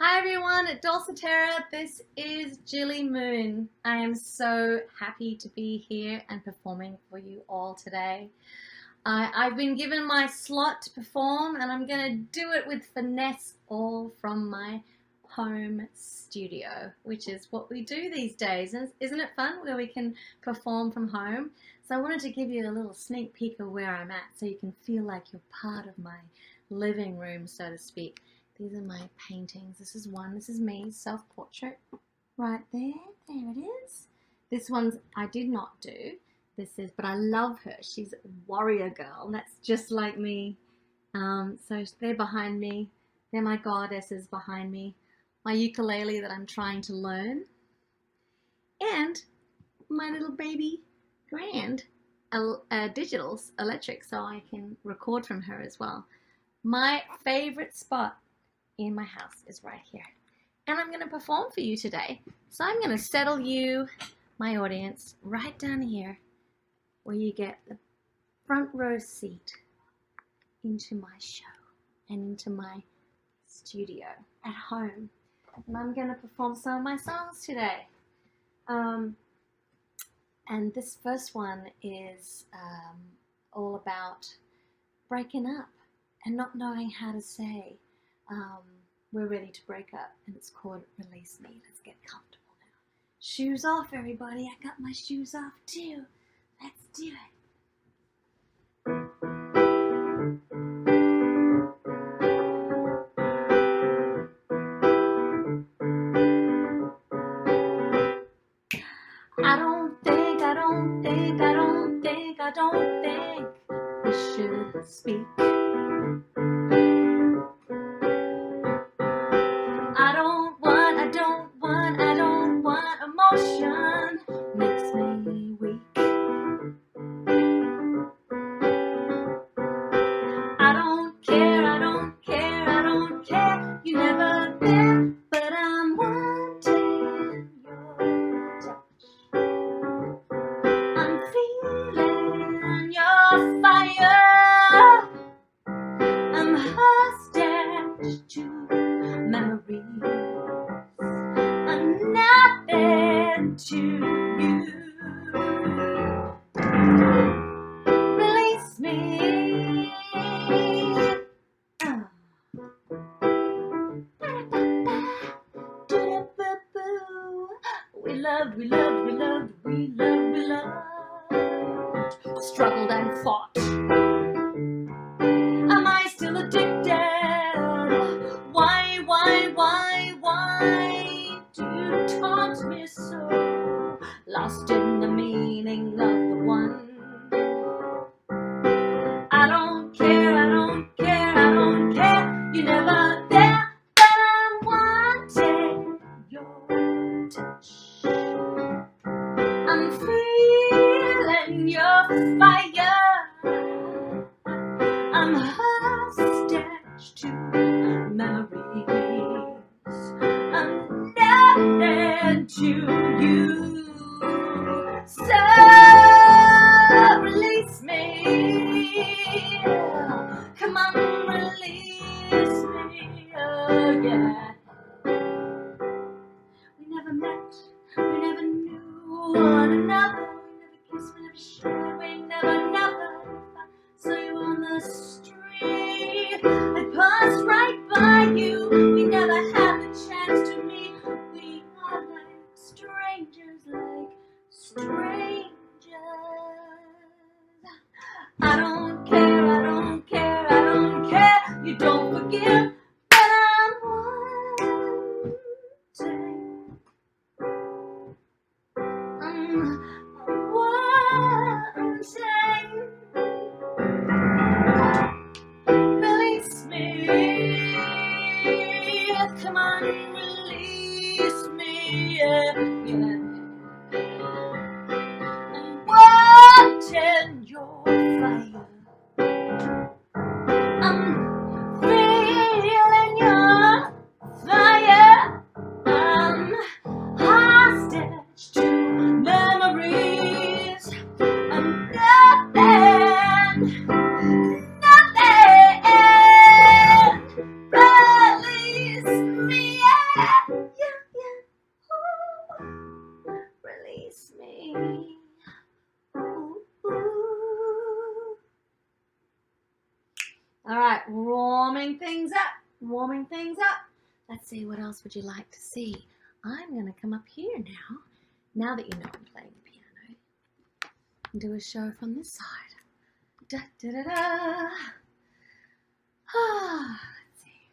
Hi everyone at Dulcetterra, this is Gilli Moon. I am so happy to be here and performing for you all today. I've been given my slot to perform and I'm going to do it with finesse all from my home studio, which is what we do these days. Isn't it fun where we can perform from home? So I wanted to give you a little sneak peek of where I'm at so you can feel like you're part of my living room, so to speak. These are my paintings. This is me, self-portrait, right there. There it is. This one's I did not do. But I love her. She's a warrior girl. That's just like me. So they're behind me. They're my goddesses behind me. My ukulele that I'm trying to learn. And my little baby grand digital's electric, so I can record from her as well. My favorite spot in my house is right here. And I'm going to perform for you today. So I'm going to settle you, my audience, right down here where you get the front row seat into my show and into my studio at home. And I'm going to perform some of my songs today. And this first one is all about breaking up and not knowing how to say we're ready to break up, and it's called Release Me. Let's get comfortable now. Shoes off, everybody. I got my shoes off too. Let's do it. I don't think we should speak. I don't want emotion makes me weak. I don't care, you never there, but I'm wanting your touch. I'm feeling your fire. I'm hostage to memories. I'm nothing to you. Release me. We loved, struggled and fought. Am I still addicted? Why do you taunt me so? Lost in the meaning of the one. I don't care, you're never there, but I'm wanting your touch. I'm feeling your fire. I'm hostage to memories. I'm nothing to you. So release me. Come on, release me. Oh yeah. We never met. We never knew one another. We never kissed. We never shared. We never. Saw you on the street. All right, warming things up, warming things up. Let's see, what else would you like to see? I'm going to come up here now that you know I'm playing the piano, and do a show from this side. Da, da, da, da. Let's see.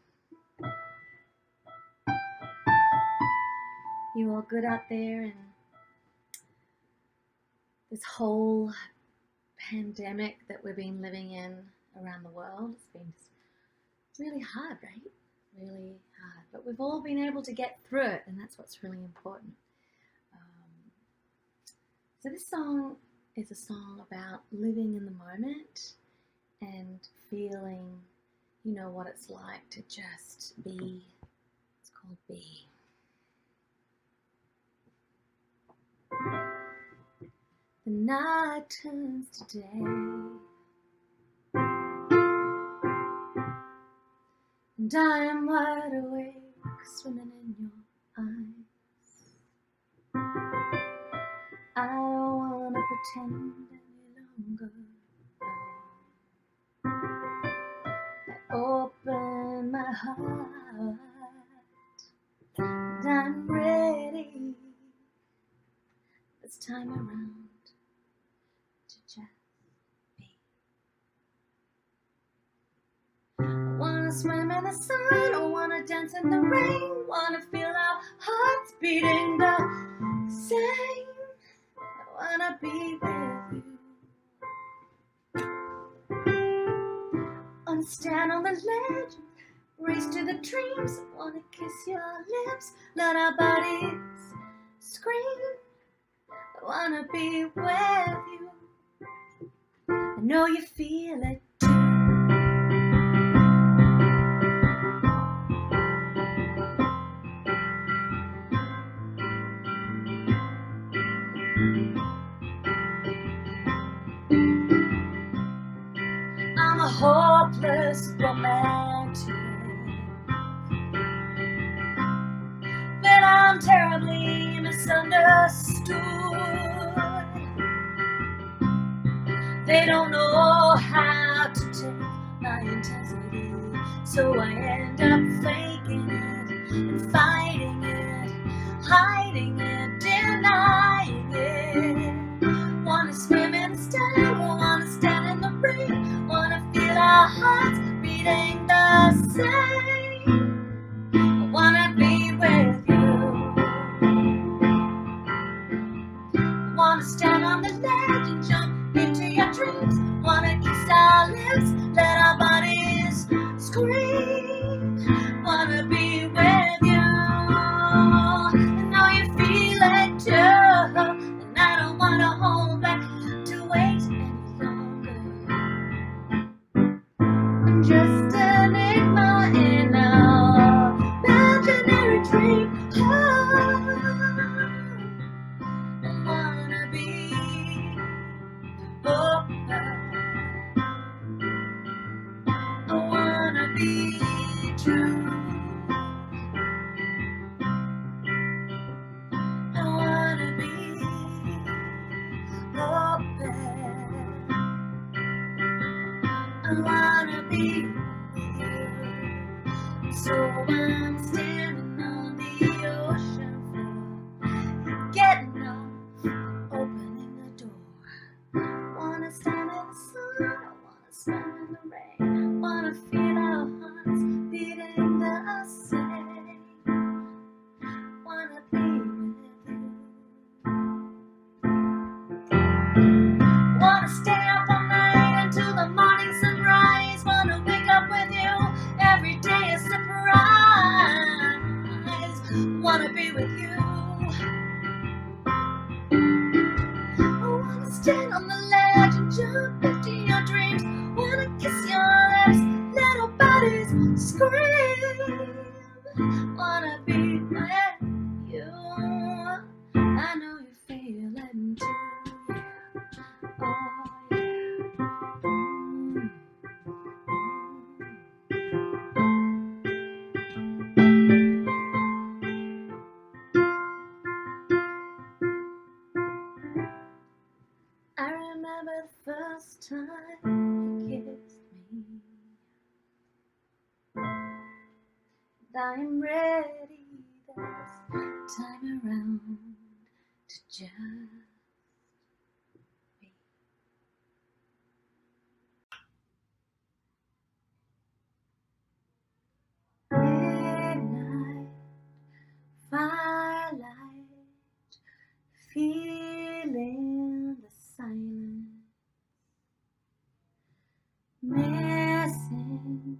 You all good out there in this whole pandemic that we've been living in around the world? It's been really hard, right? Really hard. But we've all been able to get through it, and that's what's really important. So this song is a song about living in the moment and feeling, you know, what it's like to just be. It's called Be. The night turns to day, and I am wide awake, swimming in your eyes. I don't wanna pretend any longer. I open my heart, and I'm ready this time around to just be. I wanna swim in the sun, I wanna dance in the rain, wanna feel our hearts beating the same. I wanna be with you. Wanna stand on the ledge, race to the dreams. Wanna kiss your lips, let our bodies scream. I wanna be with you. I know you feel it too. I'm a hopeless romantic, but I'm terribly misunderstood. They don't know how to take my intensity, so I end up faking it and fighting it, hiding it, denying it. Wanna swim in the stand, wanna stand in the rain, wanna feel our hearts beating the same. I wanna be with you. I wanna stand on the ledge and jump into your dreams. Wanna kiss our lips, let our bodies scream. Wanna be with you. I know you feel it too, and I don't wanna hold back to wait any longer. I'm just an enigma in our imaginary dream. I wanna be open. I wanna be true. I wanna be open. I wanna be with you. So I'm standing on the ocean floor, getting up, opening the door. Wanna stand in the sun, I wanna swim in the rain, wanna feel our hearts beating the same. Wanna be with you. Wanna stay up all night until the morning sunrise. Wanna wake up with you, every day a surprise. Wanna be with you. I wanna stand on the ledge and jump into your dreams. Wanna kiss your lips, let our bodies scream. Wanna be with you. I know you feel it too. Oh yeah. I remember the first time you kissed me. I'm ready this time around to just be. Midnight, firelight, feeling the silence, missing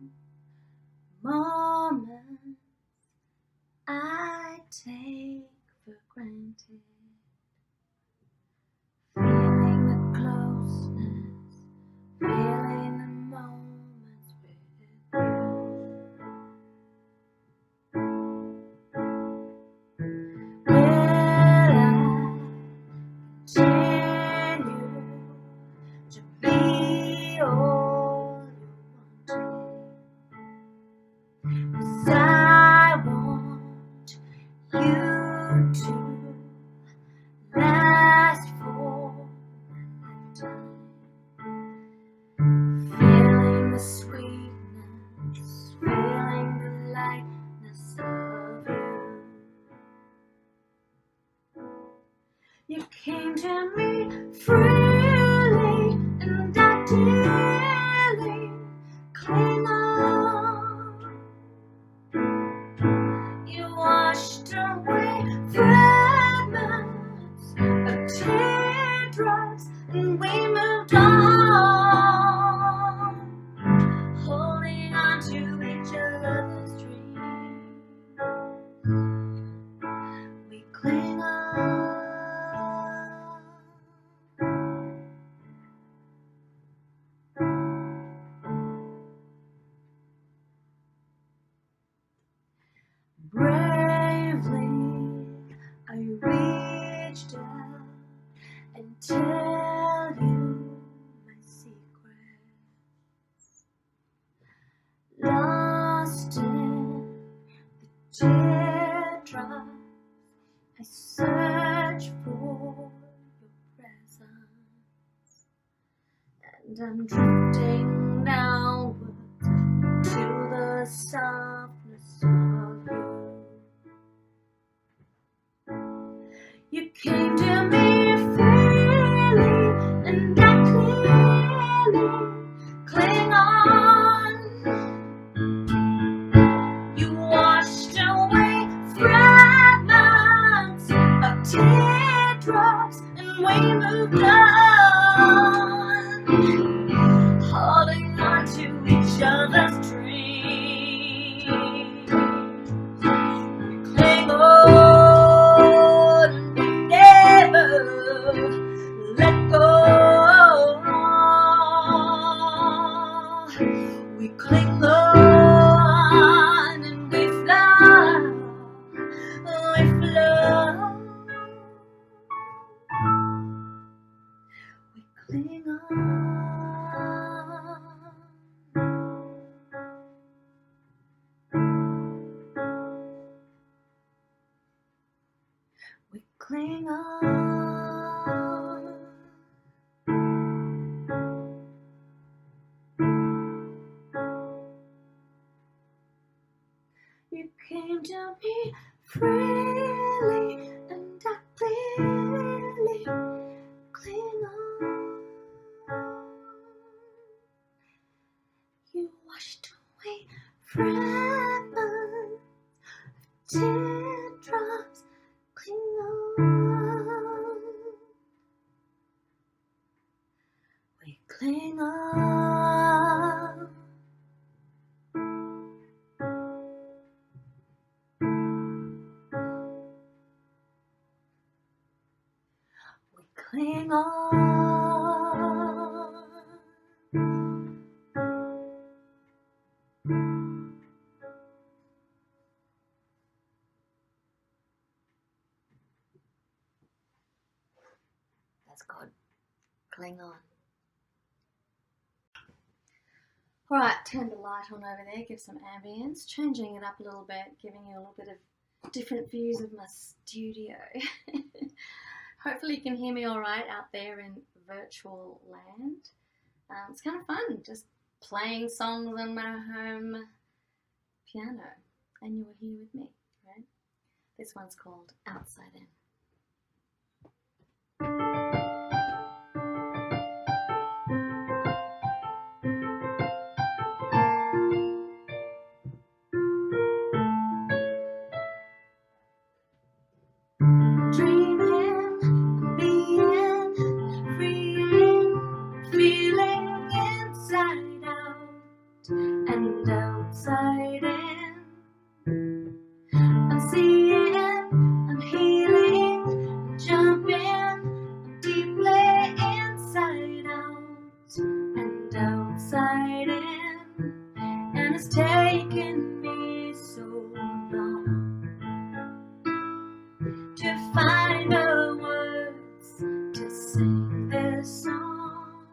moments I take for granted, feeling the closeness, feeling the moments with you. Will I continue to be all you wanted? 'Cause I want you to last for a lifetime, feeling the sweetness, feeling the lightness of you. You came to me freely, and I dearly cling on. You washed away fragments of teardrops, and we moved on, holding on to each other's dreams. We cling on. Bravely, I reached out and tell you my secrets. Lost in the teardrops, I search for your presence, and I'm drifting downward to the softness of you. You came to me freely, and I clearly cling on. You washed away fragments of teardrops, and we moved on, holding on to each other's dreams. We cling on and never let go. We cling on and we fly, we fly. We cling on. We cling on. You came to me freely, and I clearly cling on. You washed away fragments of teardrops, cling on. We cling on. We cling on. That's good. Cling on. Alright, turn the light on over there, give some ambience, changing it up a little bit, giving you a little bit of different views of my studio. Hopefully you can hear me alright out there in virtual land. It's kind of fun, just playing songs on my home piano. and you're here with me, right? This one's called Outside In. Dreaming, being, freeing, feeling inside out and outside in. I'm seeing, I'm healing, I'm jumping deeply inside out and outside in. And it's taken me so long to find the words to sing this song.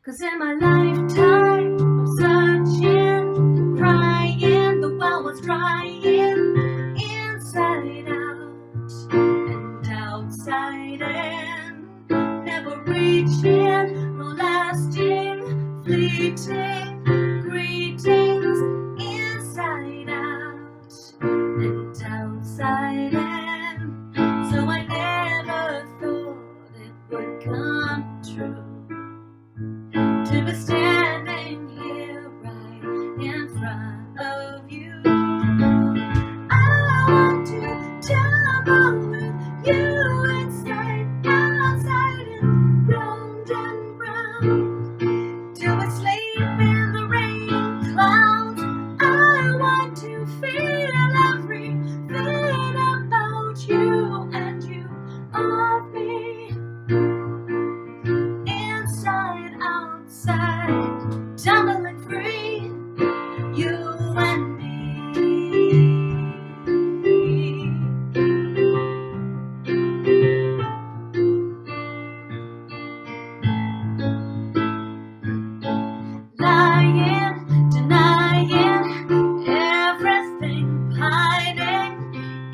'Cause in my lifetime of searching and crying, the well was drying inside out and outside in. Never reaching, no lasting, fleeting greetings inside out and outside in. So I never thought it would come true to be standing here right in front of you. I want to tumble with you inside, outside, and round till we sleep in the rain clouds. I want to feel everything about you and you of me, inside, outside, tumbling free, you and me. Lying, denying everything, hiding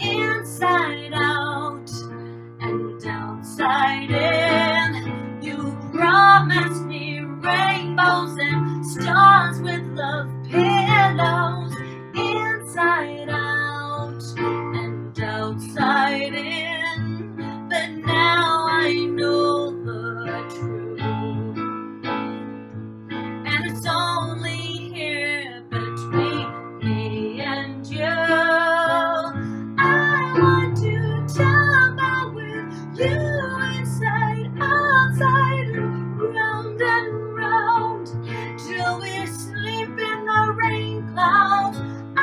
inside out and outside in. You promised me rainbows and stars with love pillows inside out and outside in. But now I know the truth, and it's only here between me and you. I want to tumble with you inside, outside, round till we sleep in the rain clouds. I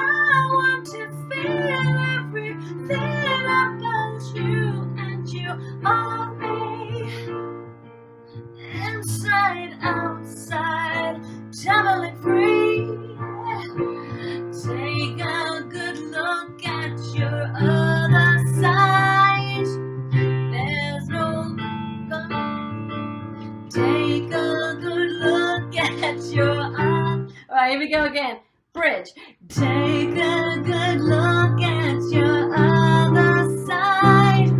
want to feel everything about you and you of me, inside, outside, tumbling free. Take a good look at your other side. There's no take a good look at your Alright, here we go again. Bridge. Take a good look at your other side.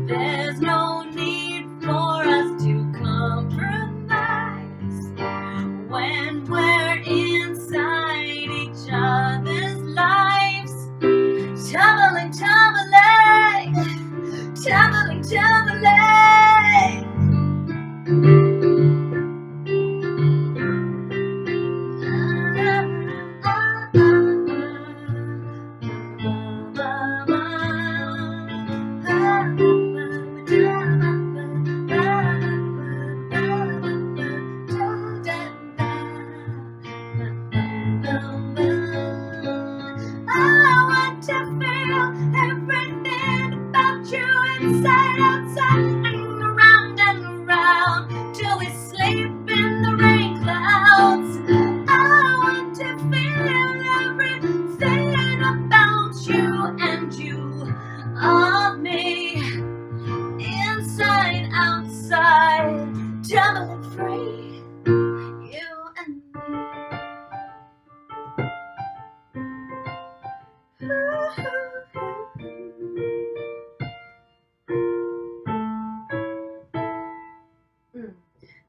There's no need for us to compromise when we're inside each other's lives. Tumbling, tumbling, tumbling, tumbling. Inside, outside, and around, till we sleep in the rain clouds. I want to feel everything about you and you of me, inside, outside, tumbling free, you and me.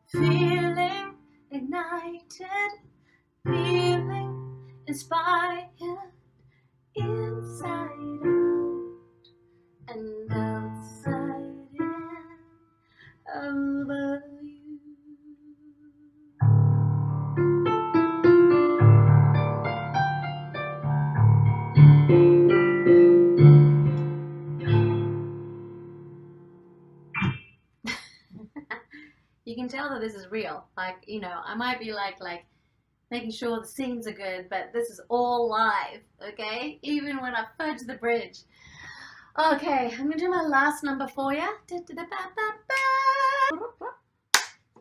Feeling ignited, feeling inspired inside out and outside in over you. You can tell that this is real. Like, you know, I might be like making sure the scenes are good, but this is all live, okay? Even when I fudge the bridge. Okay, I'm gonna do my last number for you. It's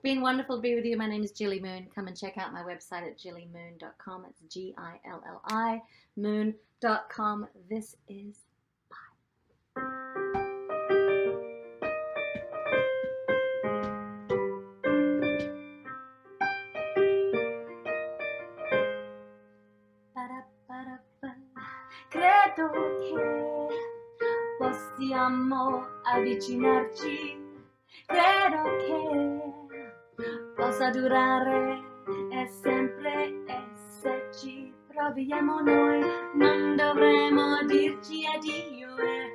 been wonderful to be with you. My name is Gilli Moon. Come and check out my website at gillimoon.com. It's Gilli moon.com. This is credo che possiamo avvicinarci, credo che possa durare e sempre esserci. Proviamo noi, non dovremo dirci addio e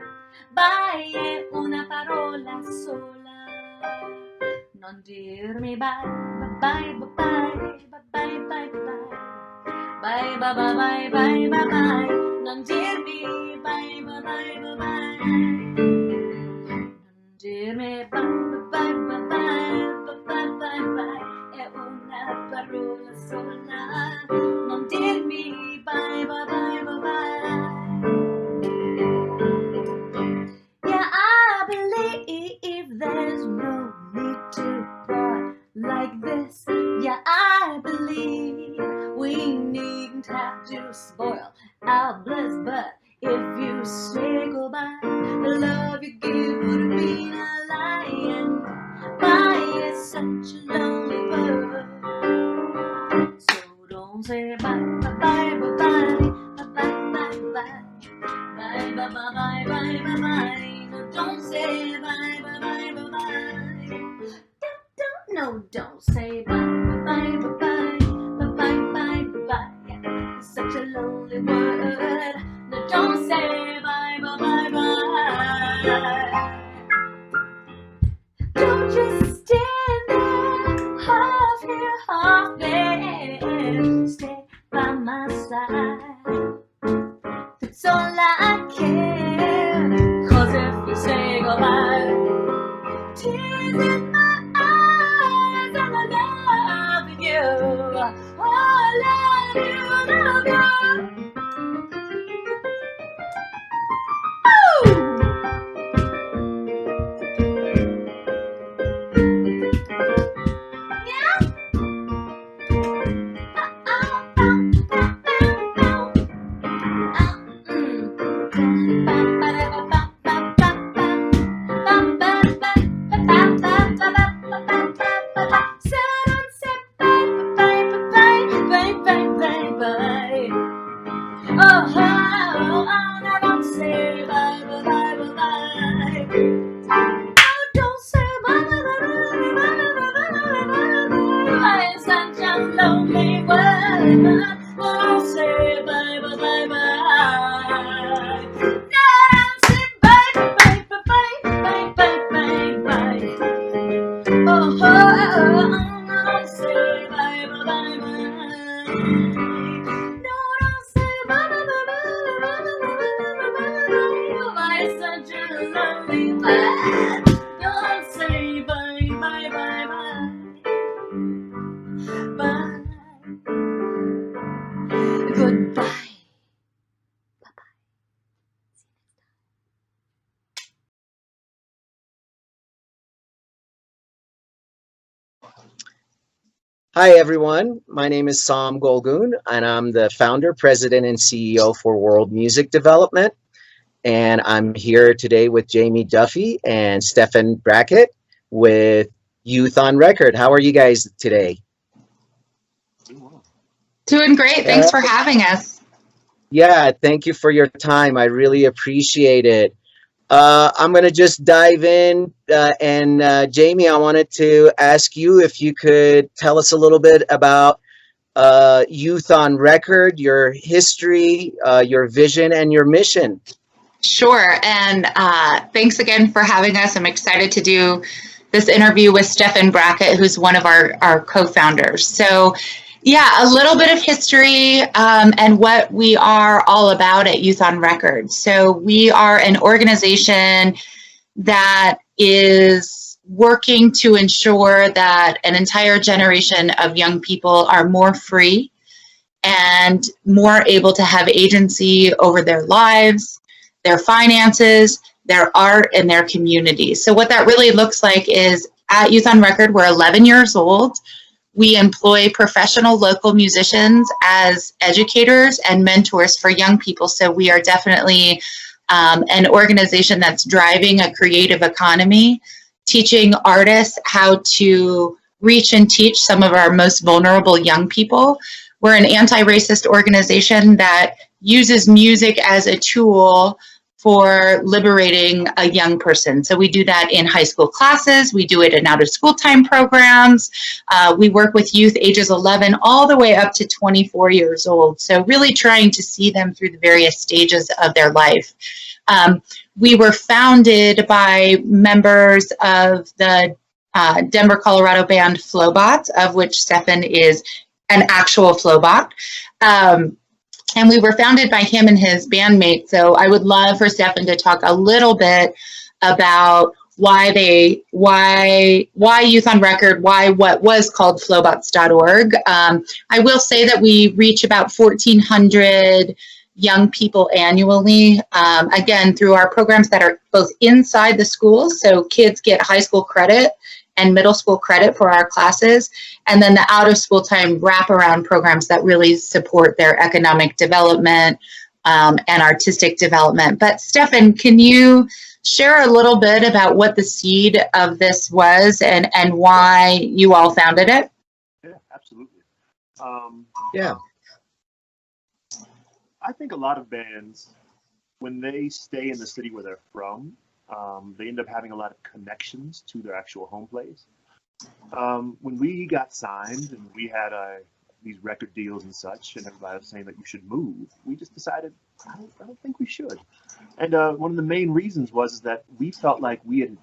bye è una parola sola. Non dirmi bye, bye, bye, bye, bye, bye, bye, bye. Bye bye bye bye bye bye bye. Non dirmi bye bye bye bye bye. Non dirmi bye bye bye bye bye bye bye. È una parola sola. Non dirmi bye bye bye bye bye. Yeah, I believe there's no need to part like this. Yeah, I believe we needn't have to spoil our bliss, but if you say goodbye, the love you give would be a lie, and bye is such a lonely word. So don't say bye, bye, bye, bye, bye, bye, bye, bye, bye, bye, bye, bye, bye, bye, bye. No, don't say bye, bye, bye, bye, bye. Don't say bye, bye, bye, bye, bye, bye, bye, bye. It's such a lonely word. No, don't say bye, bye, bye, bye. Don't just stand there, half here, half there. Stay by my side. That's all I care. 'Cause if you say goodbye, tears in my eyes, and I love you. Oh, I love you, love you. Hi, everyone. My name is Sam Golgun, and I'm the founder, president, and CEO for World Music Development. And I'm here today with Jamie Duffy and Stefan Brackett with Youth on Record. How are you guys today? Doing great. Thanks for having us. Yeah, thank you for your time. I really appreciate it. I'm going to just dive in. And Jamie, I wanted to ask you if you could tell us a little bit about Youth on Record, your history, your vision, and your mission. Sure. And thanks again for having us. I'm excited to do this interview with Stefan Brackett, who's one of our co-founders. So yeah, a little bit of history and what we are all about at Youth on Record. So we are an organization that is working to ensure that an entire generation of young people are more free and more able to have agency over their lives, their finances, their art, and their community. So what that really looks like is at Youth on Record, we're 11 years old. We employ professional local musicians as educators and mentors for young people. So we are definitely an organization that's driving a creative economy, teaching artists how to reach and teach some of our most vulnerable young people. We're an anti-racist organization that uses music as a tool for liberating a young person. So we do that in high school classes, we do it in out of school time programs, we work with youth ages 11 all the way up to 24 years old. So really trying to see them through the various stages of their life. We were founded by members of the Denver, Colorado band Flowbot, of which Stefan is an actual Flowbot. And we were founded by him and his bandmates. So I would love for Stefan to talk a little bit about why Youth on Record, why what was called flowbots.org. I will say that we reach about 1,400 young people annually, again, through our programs that are both inside the schools, so kids get high school credit and middle school credit for our classes, and then the out of school time wraparound programs that really support their economic development and artistic development. But Stefan, can you share a little bit about what the seed of this was and why you all founded it? Yeah, absolutely. Yeah. I think a lot of bands, when they stay in the city where they're from, they end up having a lot of connections to their actual home place. When we got signed and we had these record deals and such, and everybody was saying that you should move, we just decided, I don't think we should. And one of the main reasons was that we felt like we had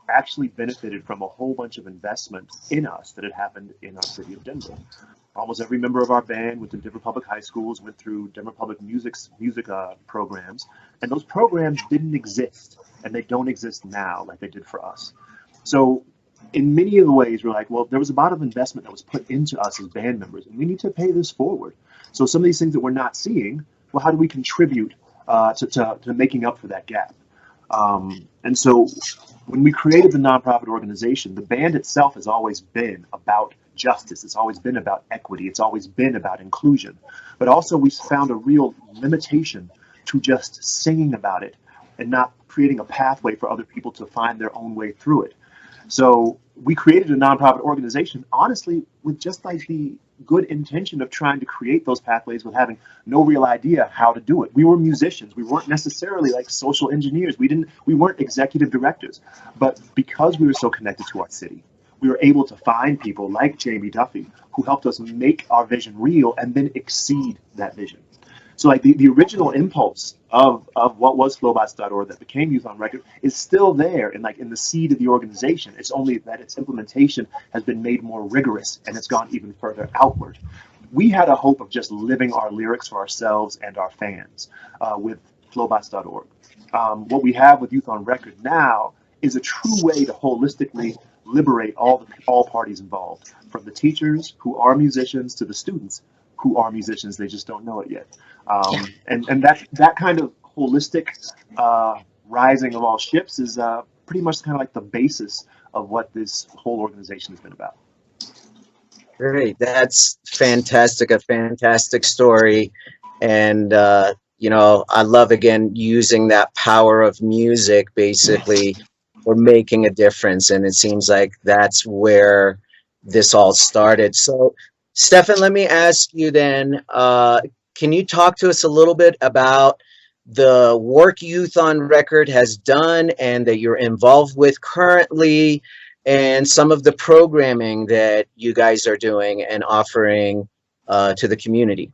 actually benefited from a whole bunch of investment in us that had happened in our city of Denver. Almost every member of our band went to Denver Public High Schools, went through Denver Public music programs, and those programs didn't exist, and they don't exist now like they did for us. So in many of the ways, we're like, well, there was a lot of investment that was put into us as band members, and we need to pay this forward. So some of these things that we're not seeing, well, how do we contribute to making up for that gap? And so when we created the nonprofit organization, the band itself has always been about justice. It's always been about equity. It's always been about inclusion. But also we found a real limitation to just singing about it and not creating a pathway for other people to find their own way through it. So we created a nonprofit organization, honestly, with just like the good intention of trying to create those pathways with having no real idea how to do it. We were musicians. We weren't necessarily like social engineers. We weren't executive directors. But because we were so connected to our city, we were able to find people like Jamie Duffy who helped us make our vision real and then exceed that vision. So like the original impulse of what was flowbots.org that became Youth on Record is still there and like in the seed of the organization. It's only that its implementation has been made more rigorous and it's gone even further outward. We had a hope of just living our lyrics for ourselves and our fans with flowbots.org. What we have with Youth on Record now is a true way to holistically liberate all parties involved, from the teachers who are musicians to the students who are musicians. They just don't know it yet. And that kind of holistic rising of all ships is pretty much kind of like the basis of what this whole organization has been about. Great. That's fantastic. A fantastic story. And, you know, I love, again, using that power of music, basically, for making a difference. And it seems like that's where this all started. So, Stefan, let me ask you then, can you talk to us a little bit about the work Youth on Record has done and that you're involved with currently, and some of the programming that you guys are doing and offering to the community.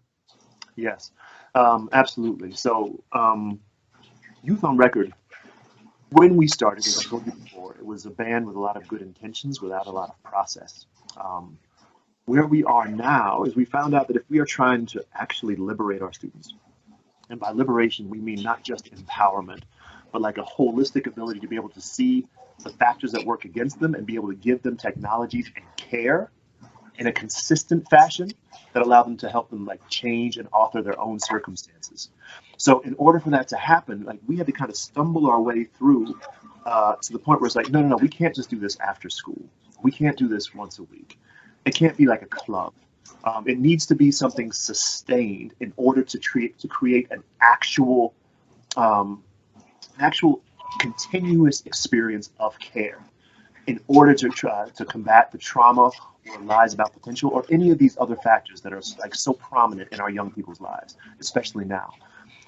Yes, absolutely. So, Youth on Record, when we started, as I told you before, it was a band with a lot of good intentions without a lot of process. Where we are now is we found out that if we are trying to actually liberate our students, and by liberation we mean not just empowerment, but like a holistic ability to be able to see the factors that work against them and be able to give them technologies and care in a consistent fashion that allow them to help them like change and author their own circumstances. So in order for that to happen, like we had to kind of stumble our way through to the point where it's like, no, we can't just do this after school. We can't do this once a week. It can't be like a club. It needs to be something sustained in order to create an actual continuous experience of care in order to try to combat the trauma or lies about potential or any of these other factors that are like so prominent in our young people's lives, especially now.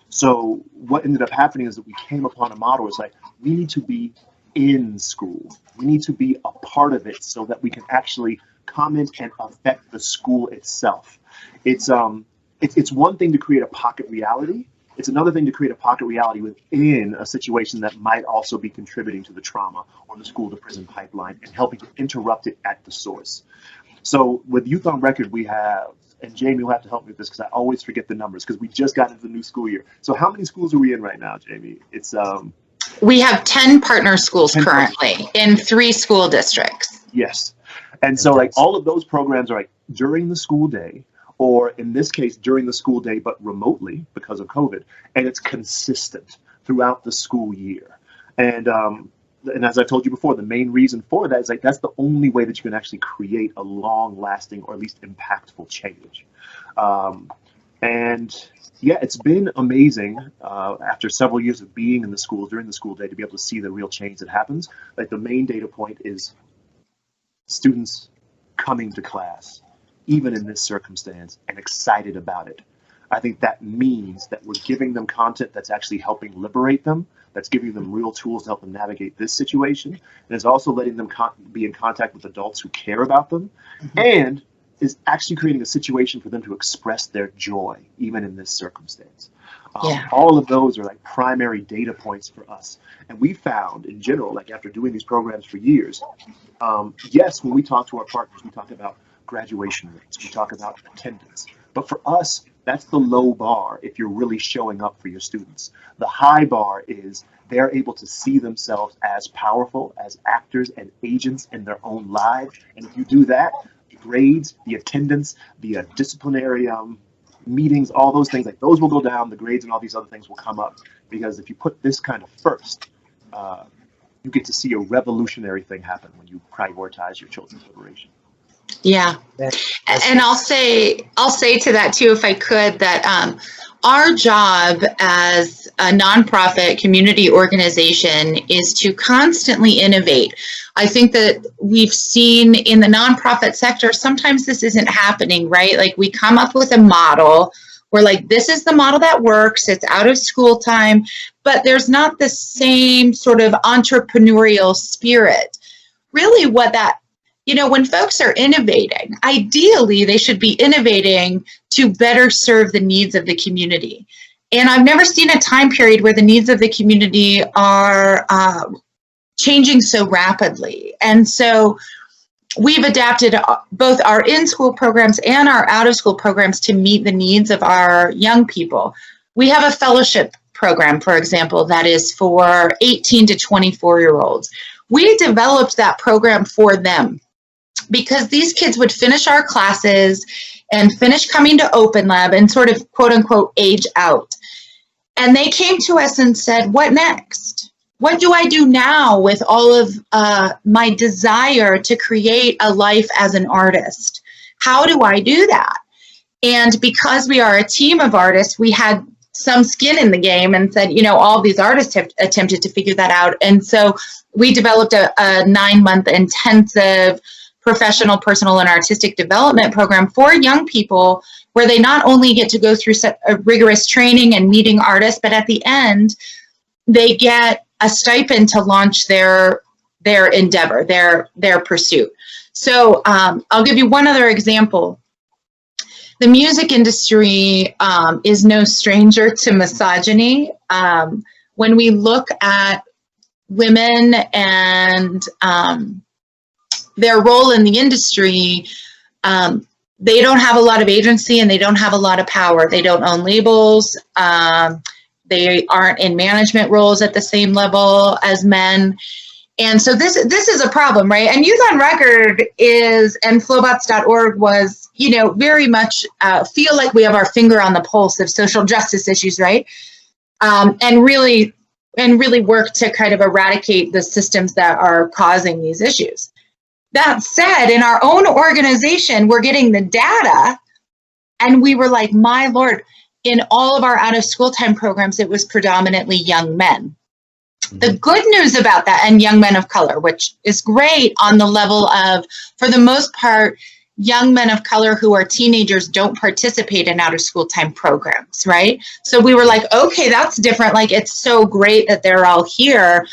So what ended up happening is that we came upon a model. It's like we need to be in school. We need to be a part of it so that we can actually comment and affect the school itself. It's one thing to create a pocket reality. It's another thing to create a pocket reality within a situation that might also be contributing to the trauma or the school to prison pipeline and helping to interrupt it at the source. So with Youth on Record, we have, and Jamie will have to help me with this because I always forget the numbers because we just got into the new school year. So how many schools are we in right now, Jamie? It's we have 10 partner schools currently in 3 school districts. Yes. And so like all of those programs are like during the school day, or in this case, during the school day, but remotely because of COVID. And it's consistent throughout the school year. And as I told you before, the main reason for that is like that's the only way that you can actually create a long lasting or at least impactful change. And yeah, it's been amazing after several years of being in the schools during the school day to be able to see the real change that happens. Like the main data point is students coming to class, even in this circumstance, and excited about it. I think that means that we're giving them content that's actually helping liberate them, that's giving them real tools to help them navigate this situation, and it's also letting them be in contact with adults who care about them, and is actually creating a situation for them to express their joy, even in this circumstance. All of those are like primary data points for us. And we found in general, like after doing these programs for years, yes, when we talk to our partners, we talk about graduation rates, we talk about attendance. But for us, that's the low bar if you're really showing up for your students. The high bar is they're able to see themselves as powerful, as actors and agents in their own lives. And if you do that, the grades, the attendance, the disciplinary meetings, all those things, like those will go down, the grades and all these other things will come up. Because if you put this kind of first, you get to see a revolutionary thing happen when you prioritize your children's liberation. Yeah. And I'll say to that too, if I could, that our job as a nonprofit community organization is to constantly innovate. I think that we've seen in the nonprofit sector, sometimes this isn't happening, right? Like we come up with a model, we're like, this is the model that works, it's out of school time, but there's not the same sort of entrepreneurial spirit. Really what that, when folks are innovating, ideally they should be innovating to better serve the needs of the community. And I've never seen a time period where the needs of the community are changing so rapidly. And so we've adapted both our in-school programs and our out-of-school programs to meet the needs of our young people. We have a fellowship program, for example, that is for 18 to 24-year-olds. We developed that program for them, because these kids would finish our classes and finish coming to Open Lab and sort of quote unquote age out. And they came to us and said, what next? What do I do now with all of my desire to create a life as an artist? How do I do that? And because we are a team of artists, we had some skin in the game and said, all these artists have attempted to figure that out. And so we developed a 9-month intensive professional, personal, and artistic development program for young people where they not only get to go through a rigorous training and meeting artists, but at the end, they get a stipend to launch their endeavor, their pursuit. So I'll give you one other example. the music industry is no stranger to misogyny. When we look at women and their role in the industry, they don't have a lot of agency and they don't have a lot of power. They don't own labels. They aren't in management roles at the same level as men. And so this is a problem, right? And Youth on Record and flowbots.org was, very much feel like we have our finger on the pulse of social justice issues, right? And really work to kind of eradicate the systems that are causing these issues. That said, in our own organization, we're getting the data, and we were like, my Lord, in all of our out-of-school time programs, it was predominantly young men. The good news about that, and young men of color, which is great on the level of, for the most part, young men of color who are teenagers don't participate in out-of-school time programs, right? So we were like, okay, that's different. Like, it's so great that they're all here.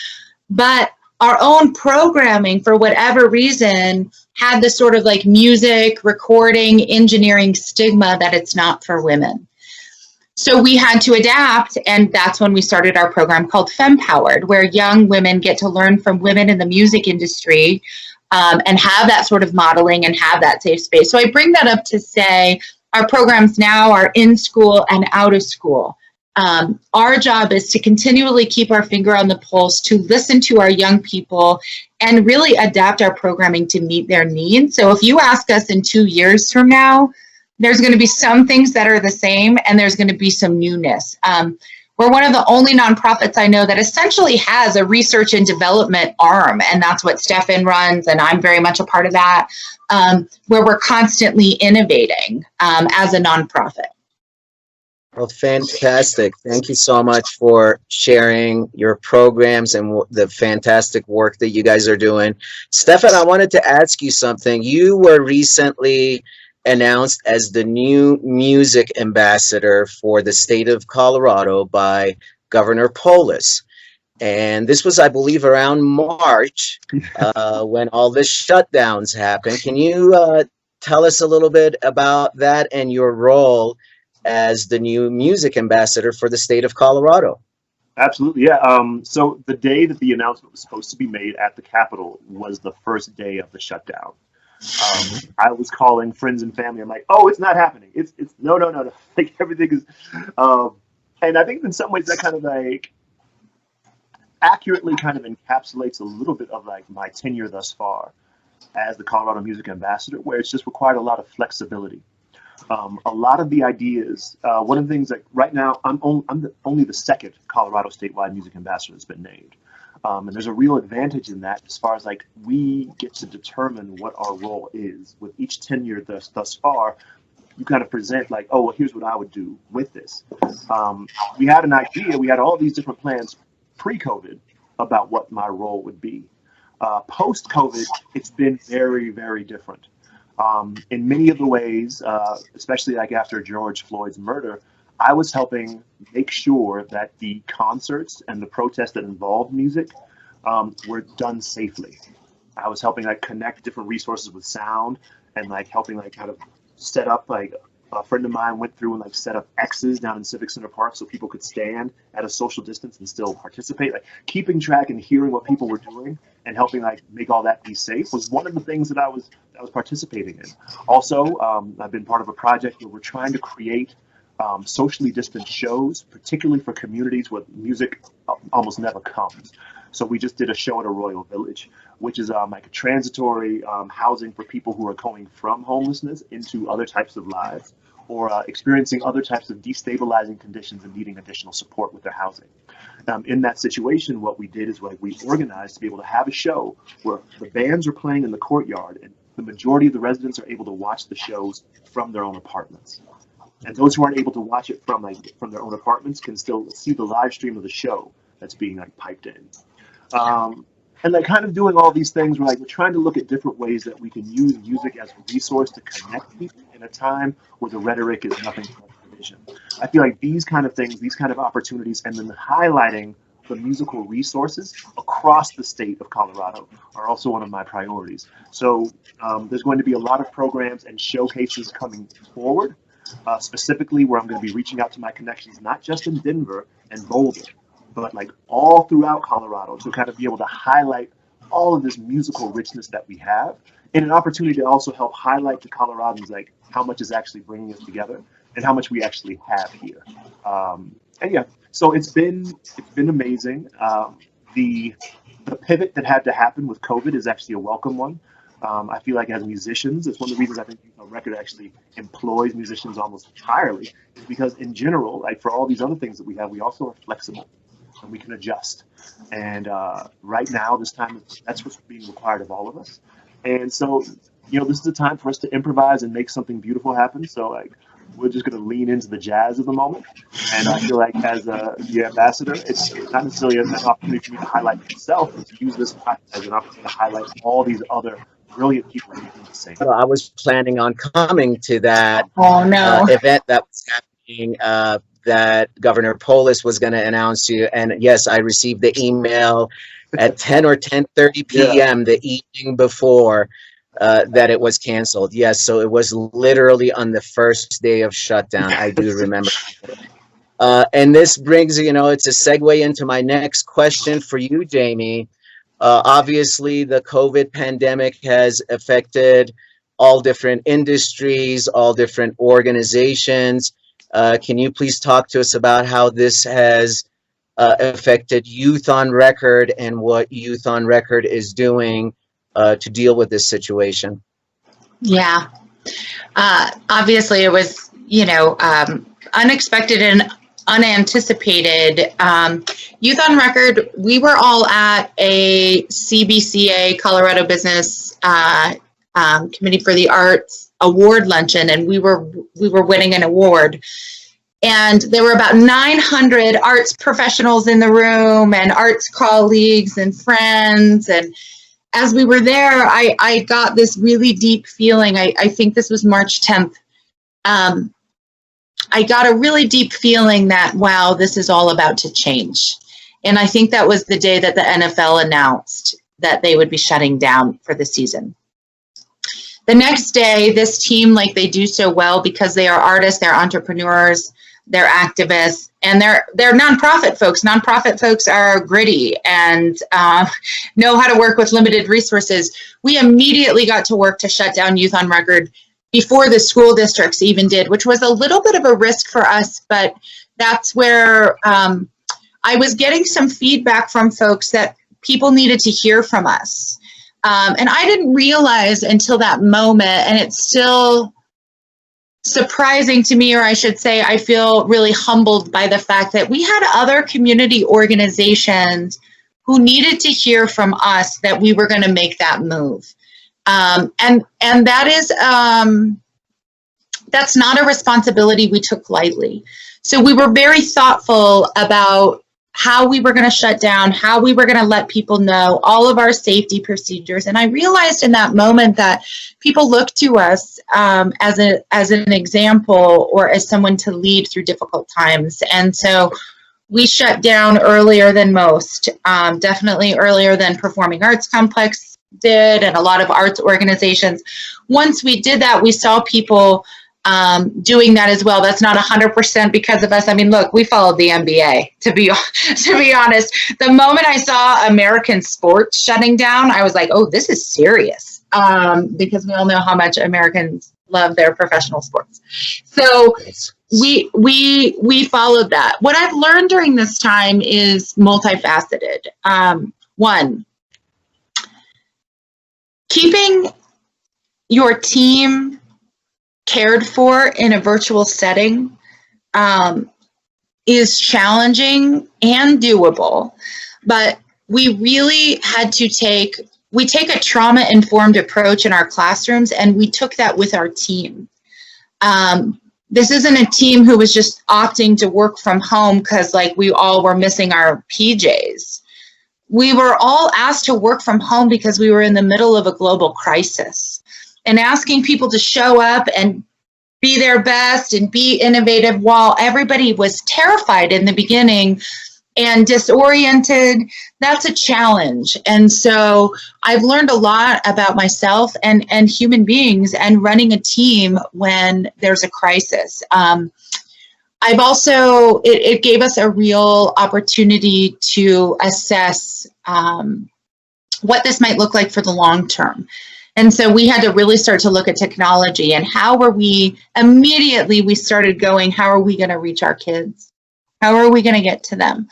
But our own programming, for whatever reason, had this sort of like music, recording, engineering stigma that it's not for women. So we had to adapt, and that's when we started our program called Fempowered, where young women get to learn from women in the music industry and have that sort of modeling and have that safe space. So I bring that up to say our programs now are in school and out of school. Our job is to continually keep our finger on the pulse, to listen to our young people and really adapt our programming to meet their needs. So if you ask us in 2 years from now, there's going to be some things that are the same and there's going to be some newness. We're one of the only nonprofits I know that essentially has a research and development arm, and that's what Stefan runs, and I'm very much a part of that, where we're constantly innovating as a nonprofit. Well, fantastic. Thank you so much for sharing your programs and the fantastic work that you guys are doing. Stefan, I wanted to ask you something. You were recently announced as the new music ambassador for the state of Colorado by Governor Polis. And this was, I believe, around March when all the shutdowns happened. Can you tell us a little bit about that and your role as the new music ambassador for the state of Colorado? Absolutely, yeah. So the day that the announcement was supposed to be made at the Capitol was the first day of the shutdown. I was calling friends and family. I'm like, oh, it's not happening. It's no. Like, everything is, and I think in some ways that kind of like accurately kind of encapsulates a little bit of like my tenure thus far as the Colorado Music Ambassador, where it's just required a lot of flexibility. A lot of the ideas, one of the things that right now I'm only the second Colorado statewide music ambassador that's been named. And there's a real advantage in that as far as like we get to determine what our role is. With each tenure thus far, you kind of present like, oh, well, here's what I would do with this. We had an idea, we had all these different plans pre-COVID about what my role would be. Post-COVID, it's been very, very different. In many of the ways, especially like after George Floyd's murder, I was helping make sure that the concerts and the protests that involved music were done safely. I was helping like connect different resources with sound and like helping like kind of set up, like a friend of mine went through and like set up X's down in Civic Center Park so people could stand at a social distance and still participate. Like keeping track and hearing what people were doing and helping like make all that be safe was one of the things that I was participating in. Also, I've been part of a project where we're trying to create socially distant shows, particularly for communities where music almost never comes. So we just did a show at a Royal Village, which is like a transitory housing for people who are going from homelessness into other types of lives or experiencing other types of destabilizing conditions and needing additional support with their housing. In that situation, what we did is like we organized to be able to have a show where the bands are playing in the courtyard and the majority of the residents are able to watch the shows from their own apartments. And those who aren't able to watch it from their own apartments can still see the live stream of the show that's being like piped in. And like kind of doing all these things where like we're trying to look at different ways that we can use music as a resource to connect people in a time where the rhetoric is nothing but division. I feel like these kind of things, these kind of opportunities, and then highlighting the musical resources across the state of Colorado are also one of my priorities. So there's going to be a lot of programs and showcases coming forward. specifically where I'm going to be reaching out to my connections, not just in Denver and Boulder, but like all throughout Colorado, to kind of be able to highlight all of this musical richness that we have, and an opportunity to also help highlight to Coloradans like how much is actually bringing us together and how much we actually have here. And yeah, so it's been amazing. The pivot that had to happen with COVID is actually a welcome one. I feel like as musicians, it's one of the reasons I think a record actually employs musicians almost entirely, is because in general, like for all these other things that we have, we also are flexible and we can adjust. And right now, this time, that's what's being required of all of us. And so, this is a time for us to improvise and make something beautiful happen. So like, we're just going to lean into the jazz of the moment. And I feel like as the ambassador, it's not necessarily an opportunity for me to highlight myself, but to use this as an opportunity to highlight all these other brilliant people who do the same. So I was planning on coming to that event that was happening that Governor Polis was going to announce you. And yes, I received the email at 10 or 10:30 p.m. the evening before that it was canceled. Yes, so it was literally on the first day of shutdown. I do remember. And this brings, it's a segue into my next question for you, Jamie. Obviously, the COVID pandemic has affected all different industries, all different organizations. Can you please talk to us about how this has affected Youth on Record and what Youth on Record is doing to deal with this situation? Yeah. Obviously, it was, unexpected and unanticipated. Youth on Record, we were all at a CBCA, Colorado Business Committee for the Arts award luncheon, and we were winning an award. And there were about 900 arts professionals in the room and arts colleagues and friends. And as we were there, I got this really deep feeling. I think this was March 10th. I got a really deep feeling that, wow, this is all about to change. And I think that was the day that the NFL announced that they would be shutting down for the season. The next day, this team, like they do so well because they are artists, they're entrepreneurs, they're activists, and they're nonprofit folks. Nonprofit folks are gritty and know how to work with limited resources. We immediately got to work to shut down Youth on Record before the school districts even did, which was a little bit of a risk for us, but that's where I was getting some feedback from folks that people needed to hear from us. And I didn't realize until that moment, and it's still surprising to me, or I should say, I feel really humbled by the fact that we had other community organizations who needed to hear from us that we were going to make that move. And that is, that's not a responsibility we took lightly. So we were very thoughtful about how we were going to shut down, how we were going to let people know, all of our safety procedures. And I realized in that moment that people look to us as an example or as someone to lead through difficult times. And so we shut down earlier than most, definitely earlier than Performing Arts Complex did and a lot of arts organizations. Once we did that, we saw people doing that as well. That's not 100% because of us. I mean, look, we followed the NBA, to be honest. The moment I saw American sports shutting down, I was like, oh, this is serious, because we all know how much Americans love their professional sports. So we followed that. What I've learned during this time is multifaceted. One, keeping your team cared for in a virtual setting is challenging and doable, but we really had to take a trauma-informed approach in our classrooms, and we took that with our team. This isn't a team who was just opting to work from home because like we all were missing our PJs. We were all asked to work from home because we were in the middle of a global crisis. And asking people to show up and be their best and be innovative while everybody was terrified in the beginning and disoriented, that's a challenge. And so I've learned a lot about myself and human beings and running a team when there's a crisis. I've also, it gave us a real opportunity to assess what this might look like for the long term. And so we had to really start to look at technology and how were we, immediately we started going, how are we going to reach our kids? How are we going to get to them?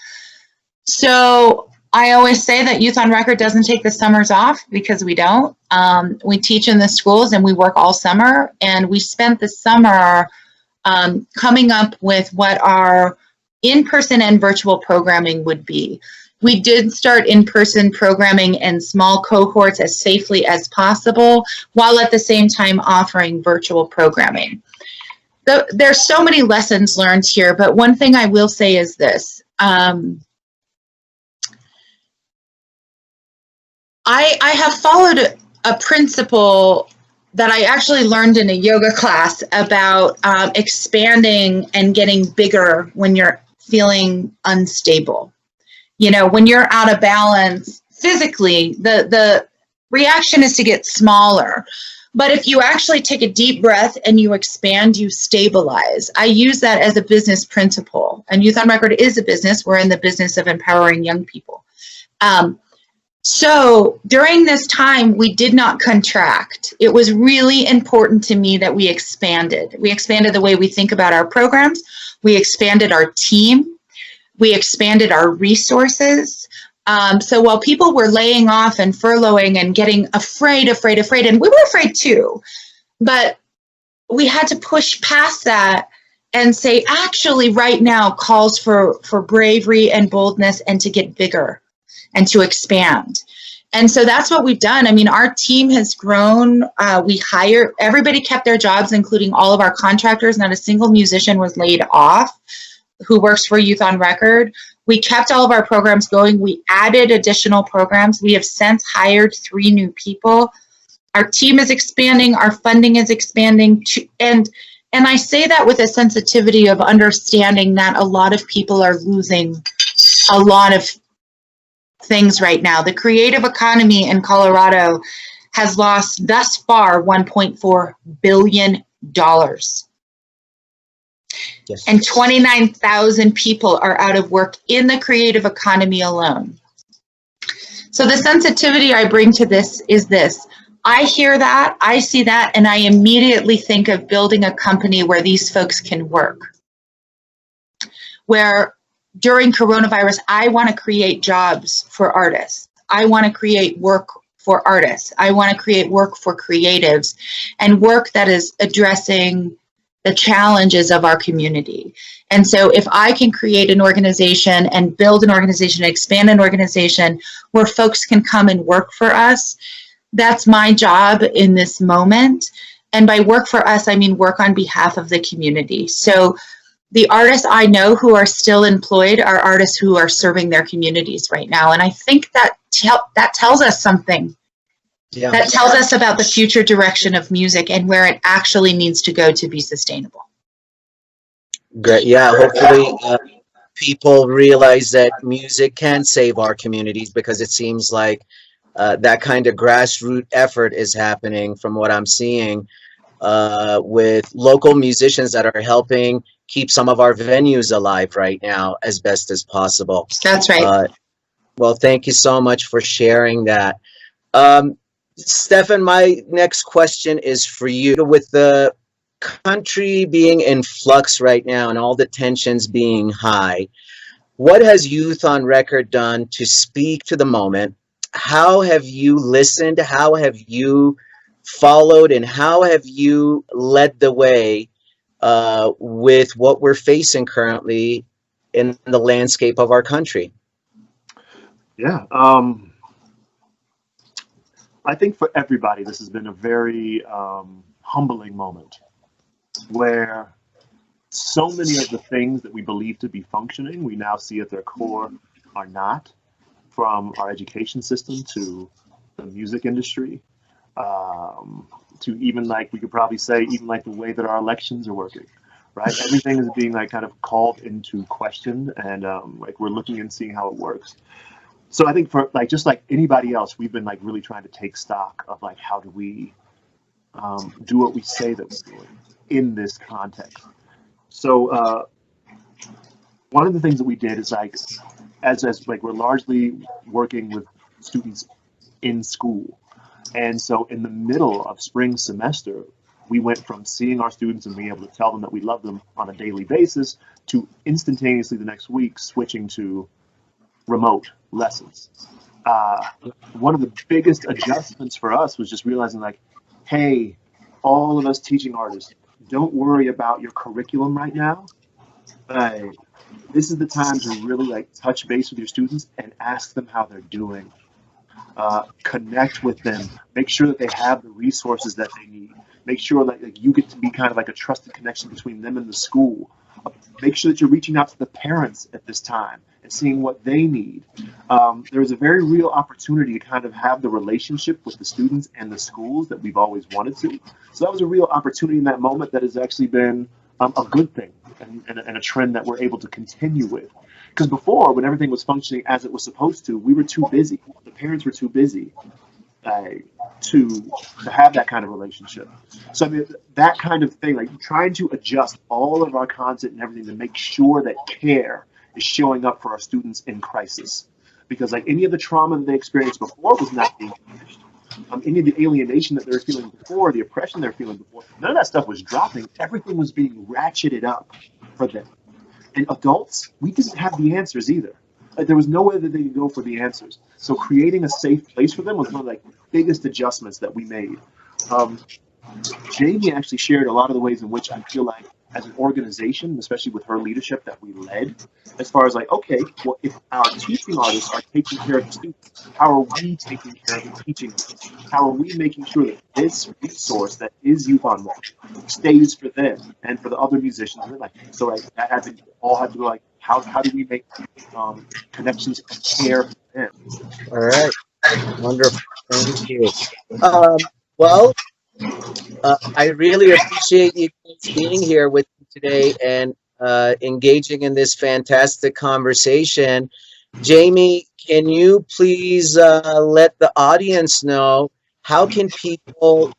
So I always say that Youth on Record doesn't take the summers off, because we don't. We teach in the schools and we work all summer, and we spent the summer coming up with what our in-person and virtual programming would be. We did start in-person programming in small cohorts as safely as possible, while at the same time offering virtual programming. There's so many lessons learned here, but one thing I will say is this. I have followed a principle that I actually learned in a yoga class about expanding and getting bigger when you're feeling unstable. You know, when you're out of balance physically, the reaction is to get smaller. But if you actually take a deep breath and you expand, you stabilize. I use that as a business principle. And Youth on Record is a business. We're in the business of empowering young people. So during this time, we did not contract. It was really important to me that we expanded. We expanded the way we think about our programs. We expanded our team. We expanded our resources. So while people were laying off and furloughing and getting afraid, and we were afraid too, but we had to push past that and say, actually, right now calls for bravery and boldness and to get bigger and to expand. And so that's what we've done. I mean, our team has grown. We hire, everybody kept their jobs, including all of our contractors. Not a single musician was laid off who works for Youth on Record. We kept all of our programs going. We added additional programs. We have since hired 3 new people. Our team is expanding. Our funding is expanding. And I say that with a sensitivity of understanding that a lot of people are losing a lot of things right now. The creative economy in Colorado has lost thus far $1.4 billion. Yes. And 29,000 people are out of work in the creative economy alone. So the sensitivity I bring to this is this. I hear that, I see that, and I immediately think of building a company where these folks can work. Where during coronavirus, I want to create jobs for artists. I want to create work for artists. I want to create work for creatives, and work that is addressing the challenges of our community. And so if I can create an organization and build an organization, expand an organization where folks can come and work for us, that's my job in this moment. And by work for us, I mean work on behalf of the community. So the artists I know who are still employed are artists who are serving their communities right now. And I think that that tells us something. Yeah. That tells us about the future direction of music and where it actually needs to go to be sustainable. Great. Yeah, hopefully people realize that music can save our communities, because it seems like that kind of grassroots effort is happening from what I'm seeing with local musicians that are helping keep some of our venues alive right now as best as possible. That's right. Well, thank you so much for sharing that. Stefan, my next question is for you. With the country being in flux right now and all the tensions being high, what has Youth on Record done to speak to the moment? How have you listened? How have you followed? And how have you led the way with what we're facing currently in the landscape of our country? Yeah. I think for everybody, this has been a very humbling moment where so many of the things that we believe to be functioning, we now see at their core are not, from our education system to the music industry, to even, like, we could probably say, even like the way that our elections are working, right? Everything is being like kind of called into question, and like we're looking and seeing how it works. So I think for like just like anybody else, we've been like really trying to take stock of like how do we do what we say that we're doing in this context. So one of the things that we did is like as like we're largely working with students in school, and so in the middle of spring semester, we went from seeing our students and being able to tell them that we love them on a daily basis to instantaneously the next week switching to remote lessons. One of the biggest adjustments for us was just realizing like, hey, all of us teaching artists, don't worry about your curriculum right now. This is the time to really like touch base with your students and ask them how they're doing. Connect with them, make sure that they have the resources that they need, make sure that like, you get to be kind of like a trusted connection between them and the school. Make sure that you're reaching out to the parents at this time and seeing what they need. There's a very real opportunity to kind of have the relationship with the students and the schools that we've always wanted to. So that was a real opportunity in that moment that has actually been a good thing and a trend that we're able to continue with. Because before, when everything was functioning as it was supposed to, we were too busy. The parents were too busy to have that kind of relationship. So I mean, that kind of thing, like trying to adjust all of our content and everything to make sure that care is showing up for our students in crisis. Because like any of the trauma that they experienced before was not being finished. Any of the alienation that they were feeling before, the oppression they were feeling before, none of that stuff was dropping. Everything was being ratcheted up for them. And adults, we didn't have the answers either. Like there was nowhere that they could go for the answers. So creating a safe place for them was one of like biggest adjustments that we made. Jamie actually shared a lot of the ways in which I feel like as an organization, especially with her leadership that we led, as far as like, okay, well, if our teaching artists are taking care of the students, how are we taking care of the teaching artists? How are we making sure that this resource that is Youth on Watch stays for them and for the other musicians? Like, so like that had to all have to be like, how do we make connections and care for them? All right, wonderful. Thank you. Well, I really appreciate you guys being here with me today and engaging in this fantastic conversation. Jamie, can you please let the audience know how can people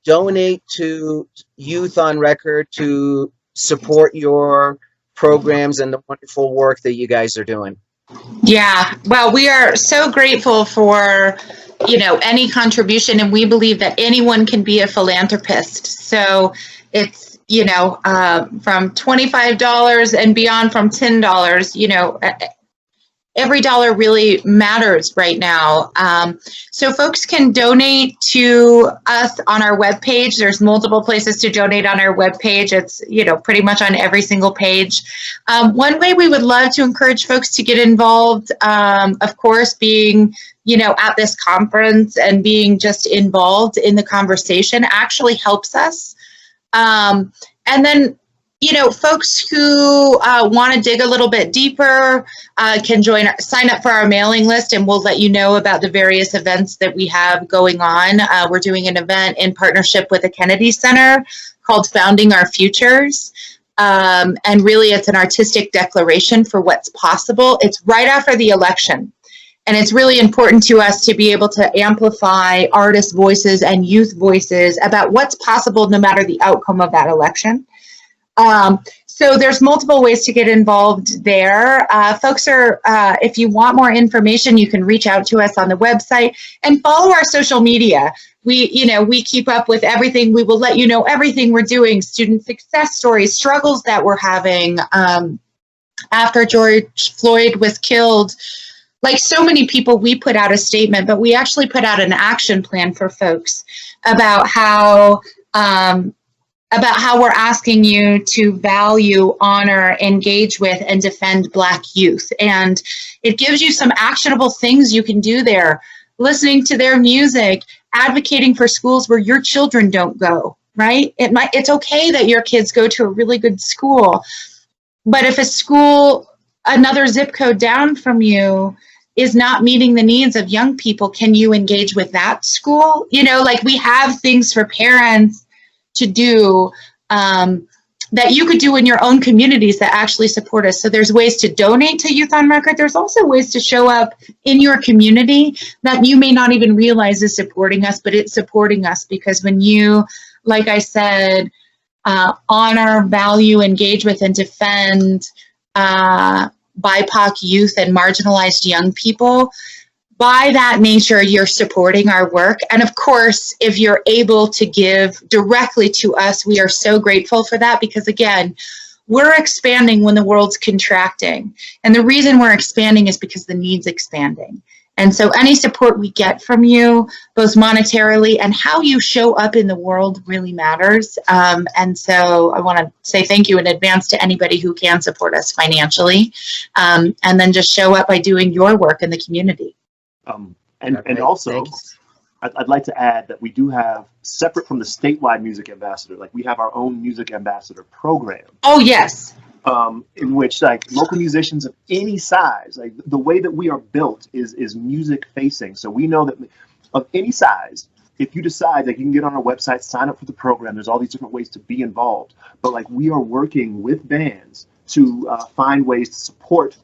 donate to Youth on Record to support your programs and the wonderful work that you guys are doing? Yeah, well, we are so grateful for, any contribution, and we believe that anyone can be a philanthropist. So it's, from $25 and beyond, from $10, every dollar really matters right now. So folks can donate to us on our webpage. There's multiple places to donate on our webpage. It's, pretty much on every single page. One way we would love to encourage folks to get involved, of course, being, at this conference and being just involved in the conversation actually helps us. And then, folks who want to dig a little bit deeper can sign up for our mailing list, and we'll let you know about the various events that we have going on. We're doing an event in partnership with the Kennedy Center called Founding Our Futures. And really, it's an artistic declaration for what's possible. It's right after the election. And it's really important to us to be able to amplify artist voices and youth voices about what's possible no matter the outcome of that election. So there's multiple ways to get involved there. Folks if you want more information, you can reach out to us on the website and follow our social media. We keep up with everything. We will let you know everything we're doing, student success stories, struggles that we're having after George Floyd was killed. Like so many people, we put out a statement, but we actually put out an action plan for folks about how we're asking you to value, honor, engage with, and defend Black youth. And it gives you some actionable things you can do there. Listening to their music, advocating for schools where your children don't go, right? It's okay that your kids go to a really good school, but if a school another zip code down from you is not meeting the needs of young people, can you engage with that school? We have things for parents to do that you could do in your own communities that actually support us. So there's ways to donate to Youth on Record. There's also ways to show up in your community that you may not even realize is supporting us, but it's supporting us because when you, like I said, honor, value, engage with, and defend BIPOC youth and marginalized young people, by that nature, you're supporting our work. And of course, if you're able to give directly to us, we are so grateful for that because, again, we're expanding when the world's contracting. And the reason we're expanding is because the need's expanding. And so any support we get from you, both monetarily and how you show up in the world really matters. And so I want to say thank you in advance to anybody who can support us financially. And then just show up by doing your work in the community. And also, I'd like to add that we do have, separate from the statewide music ambassador, like we have our own music ambassador program. Oh, yes. In which like local musicians of any size, like the way that we are built is music facing. So we know that of any size, if you decide that you can get on our website, sign up for the program, there's all these different ways to be involved. But like we are working with bands to find ways to support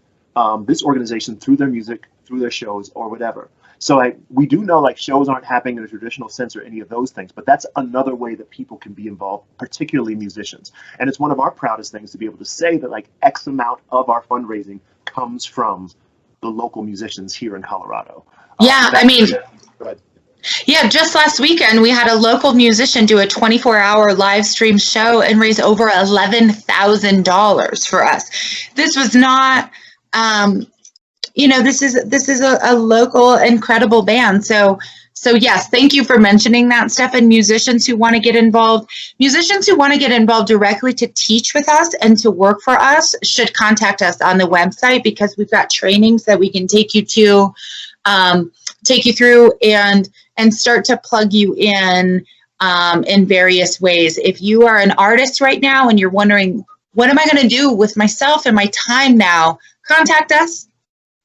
this organization through their music, through their shows or whatever. So like we do know like shows aren't happening in a traditional sense or any of those things, but that's another way that people can be involved, particularly musicians. And it's one of our proudest things to be able to say that like X amount of our fundraising comes from the local musicians here in Colorado. Yeah, I mean, yeah, just last weekend we had a local musician do a 24-hour live stream show and raise over $11,000 for us. This was not this is a local incredible band. So yes, thank you for mentioning that, Steph. And musicians who want to get involved directly to teach with us and to work for us should contact us on the website because we've got trainings that we can take you through and start to plug you in various ways. If you are an artist right now and you're wondering, what am I going to do with myself and my time now? Contact us.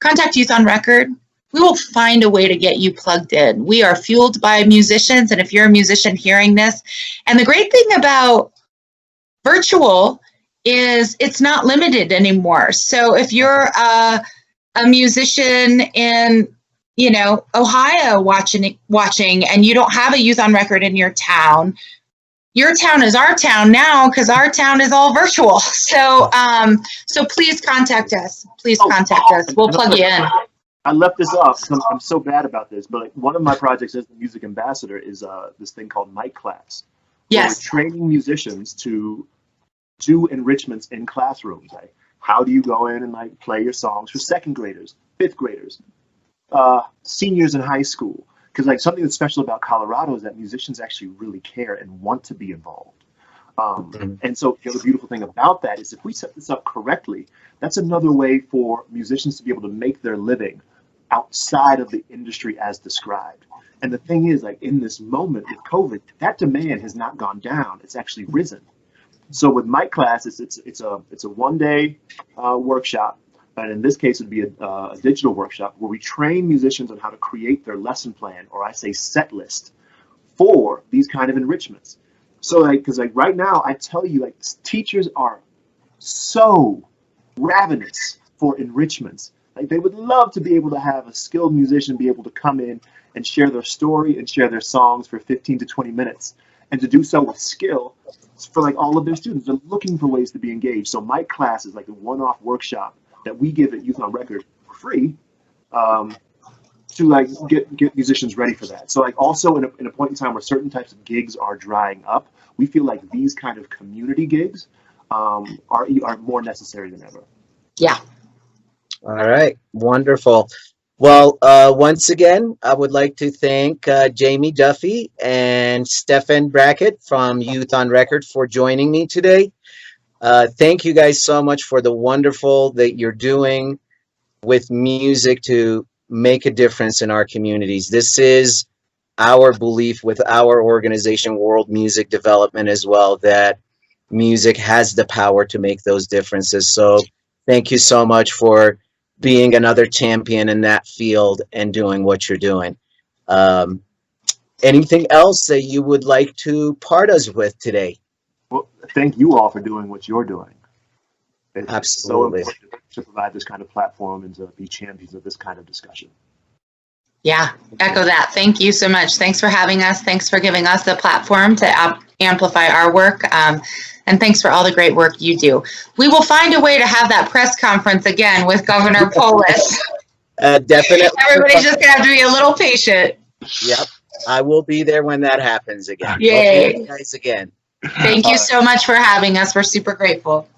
Contact Youth on Record. We will find a way to get you plugged in. We are fueled by musicians, and if you're a musician hearing this, and the great thing about virtual is it's not limited anymore. So if you're a musician in Ohio watching, and you don't have a Youth on Record in your town is our town now because our town is all virtual. So please contact us. Contact us. We'll plug you in. I left this off because I'm so bad about this, but like one of my projects as the music ambassador is this thing called Mic Class. Yes. We're training musicians to do enrichments in classrooms. Like how do you go in and like play your songs for second graders, fifth graders, seniors in high school? Because like something that's special about Colorado is that musicians actually really care and want to be involved. And so the other beautiful thing about that is if we set this up correctly, that's another way for musicians to be able to make their living outside of the industry as described. And the thing is, like in this moment with COVID, that demand has not gone down; it's actually risen. So with Mic Class, it's a one-day workshop. And in this case, it would be a digital workshop where we train musicians on how to create their lesson plan, or I say set list, for these kind of enrichments. So like, because like right now, I tell you, like teachers are so ravenous for enrichments. Like they would love to be able to have a skilled musician be able to come in and share their story and share their songs for 15 to 20 minutes, and to do so with skill for like all of their students. They're looking for ways to be engaged. So Mic Class is like a one-off workshop that we give at Youth on Record for free to like get musicians ready for that. So like also in a point in time where certain types of gigs are drying up, we feel like these kind of community gigs are more necessary than ever. Yeah. All right, wonderful. Well, once again, I would like to thank Jamie Duffy and Stephen Brackett from Youth on Record for joining me today. Thank you guys so much for the wonderful that you're doing with music to make a difference in our communities. This is our belief with our organization, World Music Development, as well, that music has the power to make those differences. So thank you so much for being another champion in that field and doing what you're doing. Anything else that you would like to part us with today? Well, thank you all for doing what you're doing. It's Absolutely. so important to provide this kind of platform and to be champions of this kind of discussion. Yeah, echo that. Thank you so much. Thanks for having us. Thanks for giving us a platform to amplify our work. And thanks for all the great work you do. We will find a way to have that press conference again with Governor Polis. Definitely. Everybody's just going to have to be a little patient. Yep. I will be there when that happens again. Yay. Well, thank you guys again. Thank you so much for having us. We're super grateful.